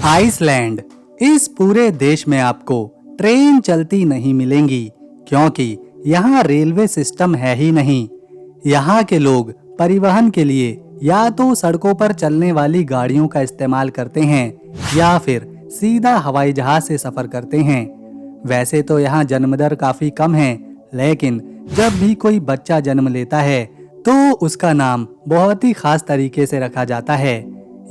Iceland. इस पूरे देश में आपको ट्रेन चलती नहीं मिलेंगी क्योंकि यहाँ रेलवे सिस्टम है ही नहीं। यहाँ के लोग परिवहन के लिए या तो सड़कों पर चलने वाली गाड़ियों का इस्तेमाल करते हैं या फिर सीधा हवाई जहाज से सफर करते हैं। वैसे तो यहाँ जन्म दर काफी कम है, लेकिन जब भी कोई बच्चा जन्म लेता है तो उसका नाम बहुत ही खास तरीके से रखा जाता है।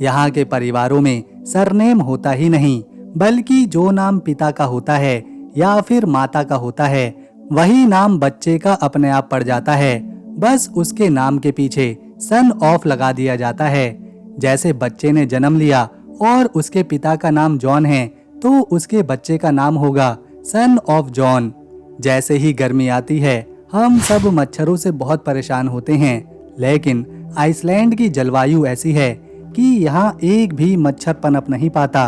यहाँ के परिवारों में सरनेम होता ही नहीं, बल्कि जो नाम पिता का होता है या फिर माता का होता है वही नाम बच्चे का अपने आप पड़ जाता है। बस उसके नाम के पीछे सन ऑफ लगा दिया जाता है। जैसे बच्चे ने जन्म लिया और उसके पिता का नाम जॉन है तो उसके बच्चे का नाम होगा सन ऑफ जॉन। जैसे ही गर्मी आती है हम सब मच्छरों से बहुत परेशान होते हैं, लेकिन आइसलैंड की जलवायु ऐसी है कि यहाँ एक भी मच्छर पनप नहीं पाता।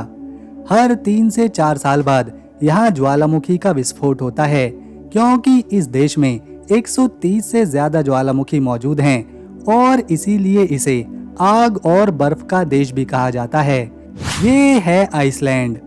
हर 3 से 4 साल बाद यहाँ ज्वालामुखी का विस्फोट होता है क्योंकि इस देश में 130 से ज्यादा ज्वालामुखी मौजूद हैं और इसीलिए इसे आग और बर्फ का देश भी कहा जाता है। ये है आइसलैंड।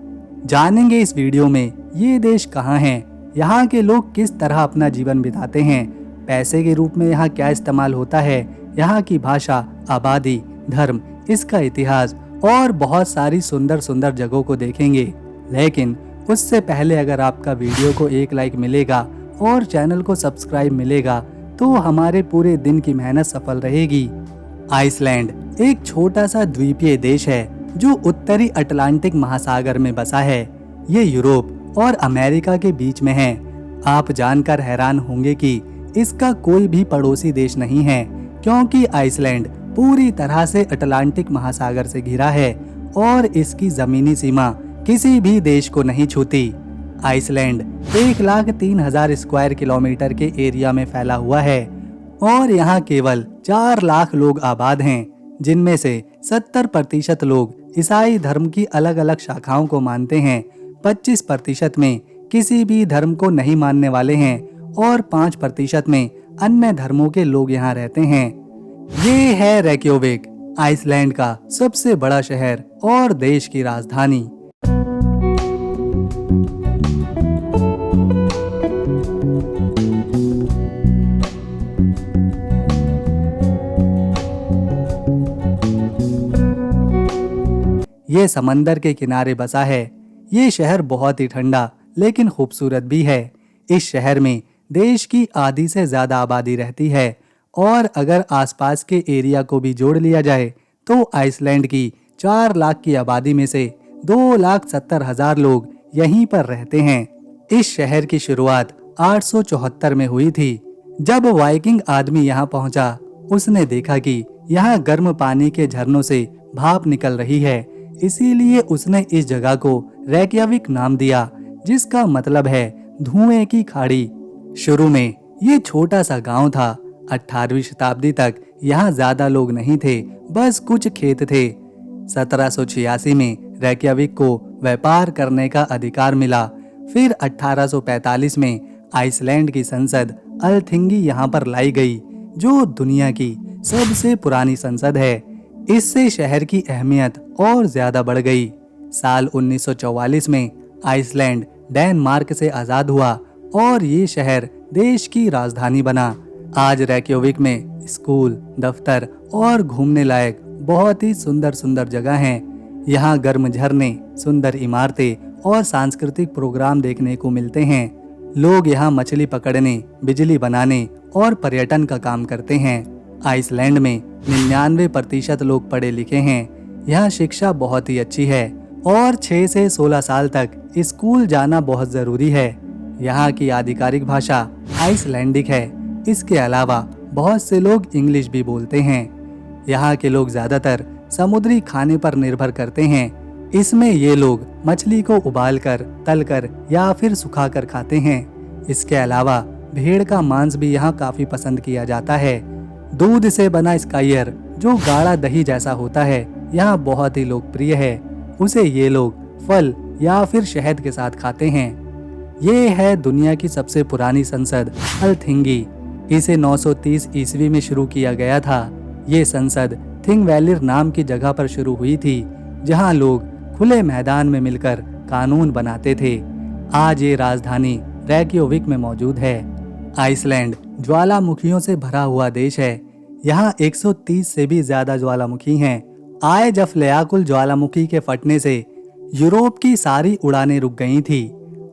जानेंगे इस वीडियो में ये देश कहाँ है, यहाँ के लोग किस तरह अपना जीवन बिताते हैं, पैसे के रूप में यहाँ क्या इस्तेमाल होता है, यहाँ की भाषा, आबादी, धर्म, इसका इतिहास और बहुत सारी सुंदर सुंदर जगहों को देखेंगे। लेकिन उससे पहले अगर आपका वीडियो को एक लाइक मिलेगा और चैनल को सब्सक्राइब मिलेगा तो हमारे पूरे दिन की मेहनत सफल रहेगी। आइसलैंड एक छोटा सा द्वीपीय देश है जो उत्तरी अटलांटिक महासागर में बसा है। ये यूरोप और अमेरिका के बीच में है। आप जानकर हैरान होंगे कि इसका कोई भी पड़ोसी देश नहीं है क्योंकि आइसलैंड पूरी तरह से अटलांटिक महासागर से घिरा है और इसकी जमीनी सीमा किसी भी देश को नहीं छूती। आइसलैंड 1,03,000 स्क्वायर किलोमीटर के एरिया में फैला हुआ है और यहाँ केवल 4 लाख लोग आबाद हैं, जिनमें से 70% लोग ईसाई धर्म की अलग अलग शाखाओं को मानते हैं, 25% में किसी भी धर्म को नहीं मानने वाले हैं और 5% में अन्य धर्मों के लोग यहाँ रहते हैं। ये है रेक्योविक, आइसलैंड का सबसे बड़ा शहर और देश की राजधानी। ये समंदर के किनारे बसा है। ये शहर बहुत ही ठंडा लेकिन खूबसूरत भी है। इस शहर में देश की आधी से ज्यादा आबादी रहती है और अगर आसपास के एरिया को भी जोड़ लिया जाए तो आइसलैंड की 4 लाख की आबादी में से 2,70,000 लोग यहीं पर रहते हैं। इस शहर की शुरुआत 874 में हुई थी। जब वाइकिंग आदमी यहाँ पहुंचा, उसने देखा कि यहाँ गर्म पानी के झरनों से भाप निकल रही है, इसीलिए उसने इस जगह को रेक्याविक नाम दिया, जिसका मतलब है धुएं की खाड़ी। शुरू में ये छोटा सा गांव था। 18वीं शताब्दी तक यहाँ ज्यादा लोग नहीं थे, बस कुछ खेत थे। 1786 में रेक्याविक को व्यापार करने का अधिकार मिला। फिर 1845 में आइसलैंड की संसद अल्थिंगी यहाँ पर लाई गई, जो दुनिया की सबसे पुरानी संसद है। इससे शहर की अहमियत और ज्यादा बढ़ गई। साल 1944 में आइसलैंड डेनमार्क से आजाद हुआ और ये शहर देश की राजधानी बना। आज रेक्याविक में स्कूल, दफ्तर और घूमने लायक बहुत ही सुंदर सुंदर जगह हैं। यहाँ गर्म झरने, सुंदर इमारतें और सांस्कृतिक प्रोग्राम देखने को मिलते हैं। लोग यहाँ मछली पकड़ने, बिजली बनाने और पर्यटन का काम करते हैं। आइसलैंड में 99% लोग पढ़े लिखे हैं। यहाँ शिक्षा बहुत ही अच्छी है और 6 से 16 साल तक स्कूल जाना बहुत जरूरी है। यहाँ की आधिकारिक भाषा आइसलैंडिक है। इसके अलावा बहुत से लोग इंग्लिश भी बोलते हैं। यहाँ के लोग ज्यादातर समुद्री खाने पर निर्भर करते हैं। इसमें ये लोग मछली को उबालकर, तलकर या फिर सुखाकर खाते हैं। इसके अलावा भेड़ का मांस भी यहाँ काफी पसंद किया जाता है। दूध से बना स्कायर, जो गाढ़ा दही जैसा होता है, यहाँ बहुत ही लोकप्रिय है। उसे ये लोग फल या फिर शहद के साथ खाते हैं। ये है दुनिया की सबसे पुरानी संसद अल्थिंगी। इसे 930 ईस्वी में शुरू किया गया था। ये संसद थिंगवैलिर नाम की जगह पर शुरू हुई थी, जहाँ लोग खुले मैदान में मिलकर कानून बनाते थे। आज ये राजधानी रेक्योविक में मौजूद है। आइसलैंड ज्वालामुखियों से भरा हुआ देश है। यहाँ 130 से भी ज्यादा ज्वालामुखी हैं। आयजफलयाकुल ज्वालामुखी के फटने से यूरोप की सारी उड़ानें रुक गई थी।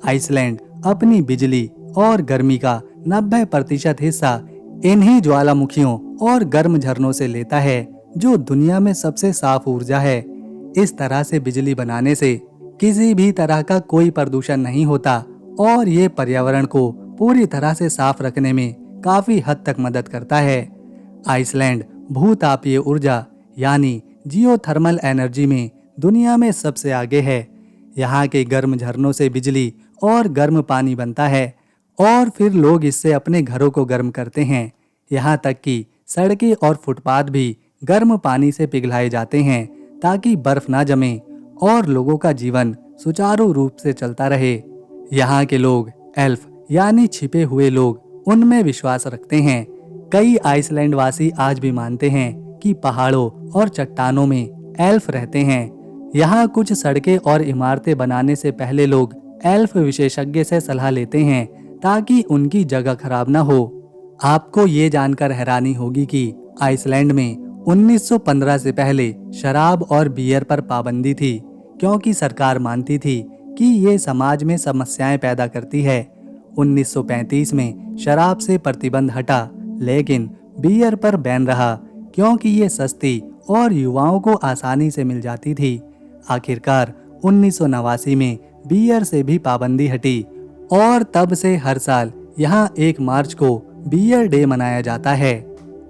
आइसलैंड अपनी बिजली और गर्मी का 90% हिस्सा इन्हीं ज्वालामुखियों और गर्म झरनों से लेता है, जो दुनिया में सबसे साफ ऊर्जा है। इस तरह से बिजली बनाने से किसी भी तरह का कोई प्रदूषण नहीं होता और ये पर्यावरण को पूरी तरह से साफ रखने में काफी हद तक मदद करता है। आइसलैंड भूतापीय ऊर्जा यानी जियोथर्मल एनर्जी में दुनिया में सबसे आगे है। यहाँ के गर्म झरनों से बिजली और गर्म पानी बनता है और फिर लोग इससे अपने घरों को गर्म करते हैं। यहाँ तक कि सड़कें और फुटपाथ भी गर्म पानी से पिघलाए जाते हैं ताकि बर्फ ना जमे और लोगों का जीवन सुचारू रूप से चलता रहे। यहाँ के लोग एल्फ यानी छिपे हुए लोग उनमें विश्वास रखते हैं। कई आइसलैंड वासी आज भी मानते हैं कि पहाड़ों और चट्टानों में एल्फ रहते हैं। यहाँ कुछ सड़कें और इमारतें बनाने से पहले लोग एल्फ विशेषज्ञ से सलाह लेते हैं ताकि उनकी जगह खराब ना हो। आपको ये जानकर हैरानी होगी कि आइसलैंड में 1915 से पहले शराब और बियर पर पाबंदी थी, क्योंकि सरकार मानती थी कि ये समाज में समस्याएं पैदा करती है। 1935 में शराब से प्रतिबंध हटा, लेकिन बियर पर बैन रहा क्योंकि ये सस्ती और युवाओं को आसानी से मिल जाती थी। आखिरकार 1989 में बियर से भी पाबंदी हटी और तब से हर साल यहाँ 1 मार्च को बियर डे मनाया जाता है।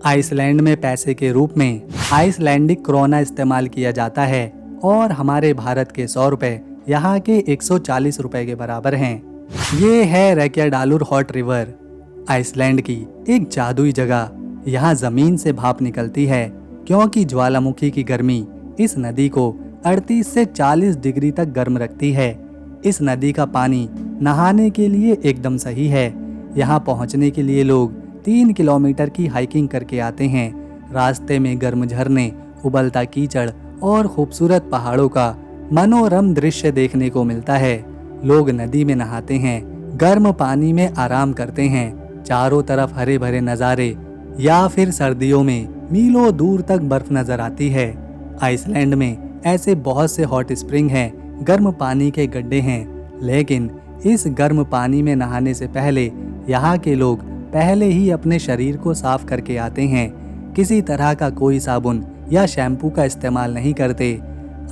आइसलैंड में पैसे के रूप में आइसलैंडिक क्रोना इस्तेमाल किया जाता है और हमारे भारत के 100 रुपए यहाँ के 140 रुपए के बराबर हैं। ये है रेक्याडालुर हॉट रिवर, आइसलैंड की एक जादुई जगह। यहाँ जमीन से भाप निकलती है क्योंकि ज्वालामुखी की गर्मी इस नदी को 38 से 40 डिग्री तक गर्म रखती है। इस नदी का पानी नहाने के लिए एकदम सही है। यहाँ पहुँचने के लिए लोग 3 किलोमीटर की हाइकिंग करके आते हैं। रास्ते में गर्म झरने, उबलता कीचड़ और खूबसूरत पहाड़ों का मनोरम दृश्य देखने को मिलता है। लोग नदी में नहाते हैं, गर्म पानी में आराम करते हैं। चारों तरफ हरे भरे नज़ारे, या फिर सर्दियों में मीलों दूर तक बर्फ नजर आती है। आइसलैंड में ऐसे बहुत से हॉट स्प्रिंग हैं, गर्म पानी के गड्ढे हैं, लेकिन इस गर्म पानी में नहाने से पहले यहाँ के लोग पहले ही अपने शरीर को साफ करके आते हैं। किसी तरह का कोई साबुन या शैम्पू का इस्तेमाल नहीं करते।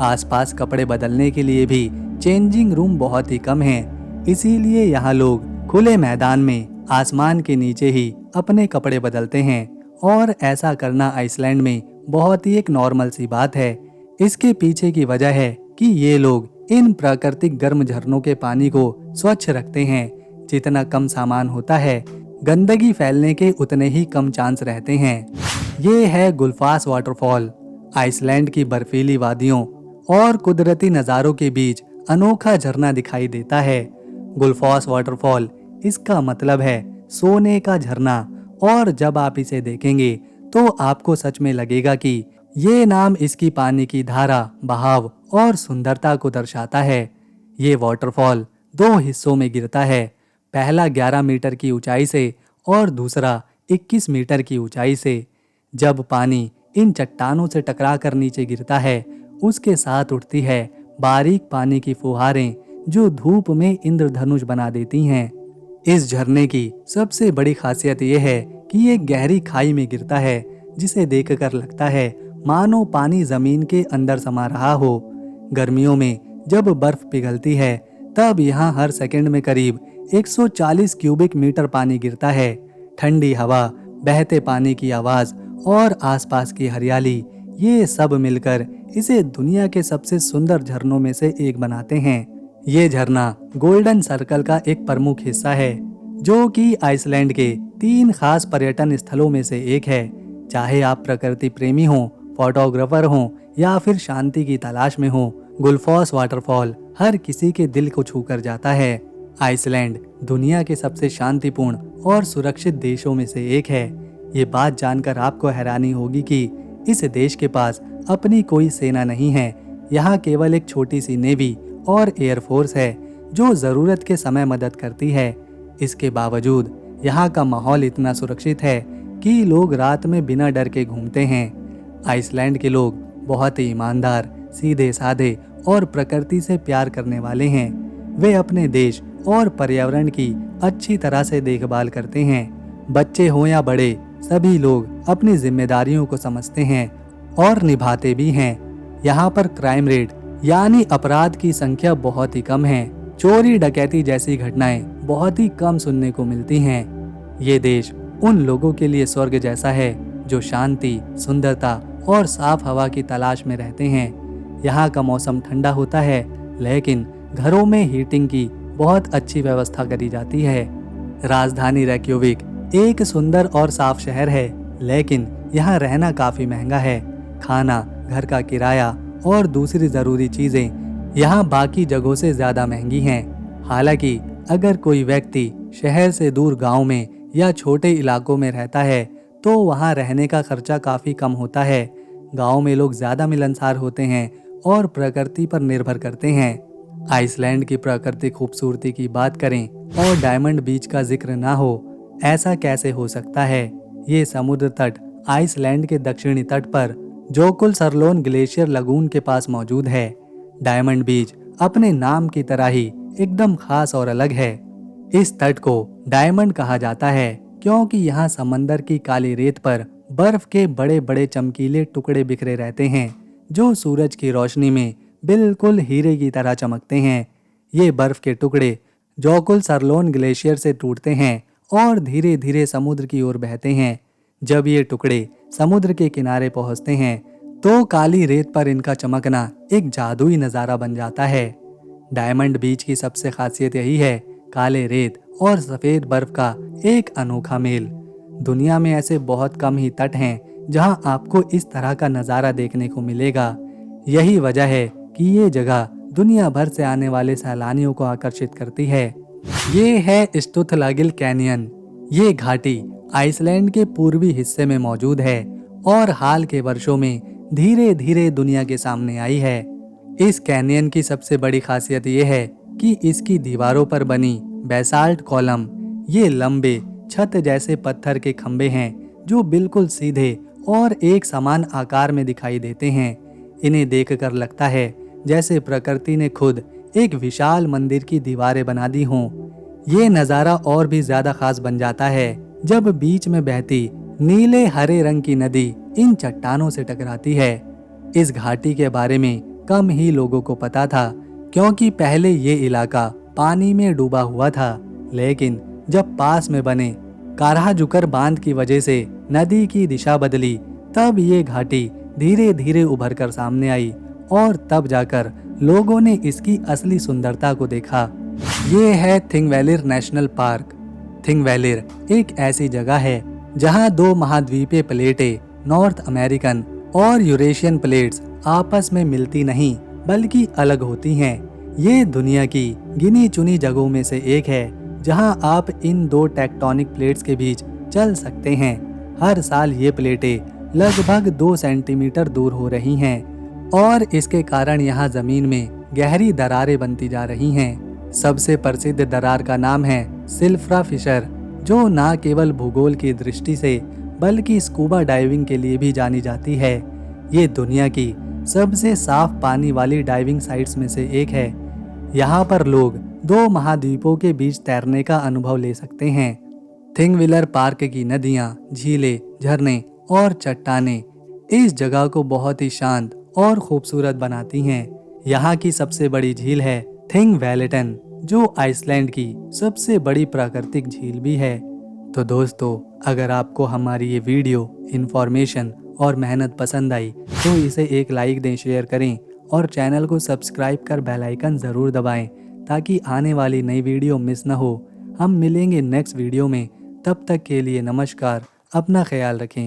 आसपास कपड़े बदलने के लिए भी चेंजिंग रूम बहुत ही कम हैं। इसीलिए यहाँ लोग खुले मैदान में आसमान के नीचे ही अपने कपड़े बदलते हैं और ऐसा करना आइसलैंड में बहुत ही एक नॉर्मल सी बात है। इसके पीछे की वजह है कि ये लोग इन प्राकृतिक गर्म झरनों के पानी को स्वच्छ रखते हैं। जितना कम सामान होता है, गंदगी फैलने के उतने ही कम चांस रहते हैं। ये है गुलफास वाटरफॉल। आइसलैंड की बर्फीली वादियों और कुदरती नज़ारों के बीच अनोखा झरना दिखाई देता है। गुलफास वाटरफॉल, इसका मतलब है सोने का झरना, और जब आप इसे देखेंगे तो आपको सच में लगेगा कि ये नाम इसकी पानी की धारा, बहाव और सुंदरता को दर्शाता है। ये वाटरफॉल 2 हिस्सों में गिरता है। पहला 11 मीटर की ऊंचाई से और दूसरा 21 मीटर की ऊंचाई से। जब पानी इन चट्टानों से टकराकर नीचे गिरता है, उसके साथ उठती है बारीक पानी की फुहारें जो धूप में इंद्रधनुष बना देती हैं। इस झरने की सबसे बड़ी खासियत यह है कि ये गहरी खाई में गिरता है, जिसे देखकर लगता है मानो पानी जमीन के अंदर समा रहा हो। गर्मियों में जब बर्फ पिघलती है, तब यहाँ हर सेकंड में करीब 140 क्यूबिक मीटर पानी गिरता है। ठंडी हवा, बहते पानी की आवाज और आसपास की हरियाली, ये सब मिलकर इसे दुनिया के सबसे सुंदर झरनों में से एक बनाते हैं। ये झरना गोल्डन सर्कल का एक प्रमुख हिस्सा है, जो कि आइसलैंड के 3 खास पर्यटन स्थलों में से एक है। चाहे आप प्रकृति प्रेमी हो, फोटोग्राफर हो या फिर शांति की तलाश में हो, गुलफास वाटरफॉल हर किसी के दिल को छू कर जाता है। आइसलैंड दुनिया के सबसे शांतिपूर्ण और सुरक्षित देशों में से एक है। ये बात जानकर आपको हैरानी होगी कि इस देश के पास अपनी कोई सेना नहीं है, यहाँ केवल एक छोटी सी नेवी और एयरफोर्स है जो ज़रूरत के समय मदद करती है। इसके बावजूद यहाँ का माहौल इतना सुरक्षित है कि लोग रात में बिना डर के घूमते हैं। आइसलैंड के लोग बहुत ही ईमानदार, सीधे साधे और प्रकृति से प्यार करने वाले हैं। वे अपने देश और पर्यावरण की अच्छी तरह से देखभाल करते हैं। बच्चे हों या बड़े, सभी लोग अपनी जिम्मेदारियों को समझते हैं और निभाते भी हैं। यहाँ पर क्राइम रेट यानी अपराध की संख्या बहुत ही कम है। चोरी डकैती जैसी घटनाएं बहुत ही कम सुनने को मिलती हैं। ये देश उन लोगों के लिए स्वर्ग जैसा है जो शांति, सुंदरता और साफ हवा की तलाश में रहते हैं। यहाँ का मौसम ठंडा होता है, लेकिन घरों में हीटिंग की बहुत अच्छी व्यवस्था करी जाती है। राजधानी रेक्योविक एक सुंदर और साफ शहर है, लेकिन यहाँ रहना काफी महंगा है। खाना, घर का किराया और दूसरी जरूरी चीजें यहाँ बाकी जगहों से ज्यादा महंगी हैं। हालांकि अगर कोई व्यक्ति शहर से दूर गांव में या छोटे इलाकों में रहता है तो वहाँ रहने का खर्चा काफी कम होता है। गांव में लोग ज्यादा मिलनसार होते हैं और प्रकृति पर निर्भर करते हैं। आइसलैंड की प्राकृतिक खूबसूरती की बात करें और डायमंड बीच का जिक्र ना हो, ऐसा कैसे हो सकता है। ये समुद्र तट आइसलैंड के दक्षिणी तट पर जोकुलसरलोन ग्लेशियर लगून के पास मौजूद है। डायमंड बीच अपने नाम की तरह ही एकदम खास और अलग है। इस तट को डायमंड कहा जाता है क्योंकि यहाँ समंदर की काली रेत पर बर्फ के बड़े बड़े चमकीले टुकड़े बिखरे रहते हैं जो सूरज की रोशनी में बिल्कुल हीरे की तरह चमकते हैं। ये बर्फ के टुकड़े जोकुलसरलोन ग्लेशियर से टूटते हैं और धीरे धीरे समुद्र की ओर बहते हैं। जब ये टुकड़े समुद्र के किनारे पहुंचते हैं तो काली रेत पर इनका चमकना एक जादुई नज़ारा बन जाता है। डायमंड बीच की सबसे खासियत यही है, काले रेत और सफ़ेद बर्फ का एक अनोखा मेल। दुनिया में ऐसे बहुत कम ही तट हैं जहां आपको इस तरह का नज़ारा देखने को मिलेगा। यही वजह है कि ये जगह दुनिया भर से आने वाले सैलानियों को आकर्षित करती है। ये है स्टुथलागिल कैनियन। ये घाटी आइसलैंड के पूर्वी हिस्से में मौजूद है और हाल के वर्षों में धीरे धीरे दुनिया के सामने आई है। इस कैनियन की सबसे बड़ी खासियत ये है कि इसकी दीवारों पर बनी बेसाल्ट कॉलम ये लंबे छत जैसे पत्थर के खंभे हैं जो बिल्कुल सीधे और एक समान आकार में दिखाई देते हैं। इन्हें देखकर लगता है जैसे प्रकृति ने खुद एक विशाल मंदिर की दीवारें बना दी हों। ये नज़ारा और भी ज्यादा खास बन जाता है जब बीच में बहती नीले हरे रंग की नदी इन चट्टानों से टकराती है। इस घाटी के बारे में कम ही लोगों को पता था क्योंकि पहले ये इलाका पानी में डूबा हुआ था, लेकिन जब पास में बने काराजुकर बांध की वजह से नदी की दिशा बदली तब ये घाटी धीरे धीरे उभर कर सामने आई और तब जाकर लोगों ने इसकी असली सुंदरता को देखा। ये है थिंगवैलिर नेशनल पार्क। थिंगवैलिर एक ऐसी जगह है जहां दो महाद्वीपीय प्लेटें नॉर्थ अमेरिकन और यूरेशियन प्लेट्स आपस में मिलती नहीं बल्कि अलग होती हैं। ये दुनिया की गिनी चुनी जगहों में से एक है जहां आप इन दो टेक्टोनिक प्लेट्स के बीच चल सकते हैं। हर साल ये प्लेटें लगभग 2 सेंटीमीटर दूर हो रही हैं और इसके कारण यहाँ जमीन में गहरी दरारें बनती जा रही हैं। सबसे प्रसिद्ध दरार का नाम है सिल्फ्रा फिशर, जो न केवल भूगोल की दृष्टि से बल्कि स्कूबा डाइविंग के लिए भी जानी जाती है। ये दुनिया की सबसे साफ पानी वाली डाइविंग साइट्स में से एक है। यहाँ पर लोग 2 महाद्वीपों के बीच तैरने का अनुभव ले सकते हैं। थिंगविलर पार्क की नदियाँ, झीलें, झरने और चट्टानें इस जगह को बहुत ही शांत और खूबसूरत बनाती हैं। यहाँ की सबसे बड़ी झील है थिंगवैलेटन, जो आइसलैंड की सबसे बड़ी प्राकृतिक झील भी है। तो दोस्तों, अगर आपको हमारी ये वीडियो, इन्फॉर्मेशन और मेहनत पसंद आई तो इसे एक लाइक दें, शेयर करें और चैनल को सब्सक्राइब कर बेल आइकन ज़रूर दबाएं ताकि आने वाली नई वीडियो मिस न हो। हम मिलेंगे नेक्स्ट वीडियो में, तब तक के लिए नमस्कार, अपना ख्याल रखें।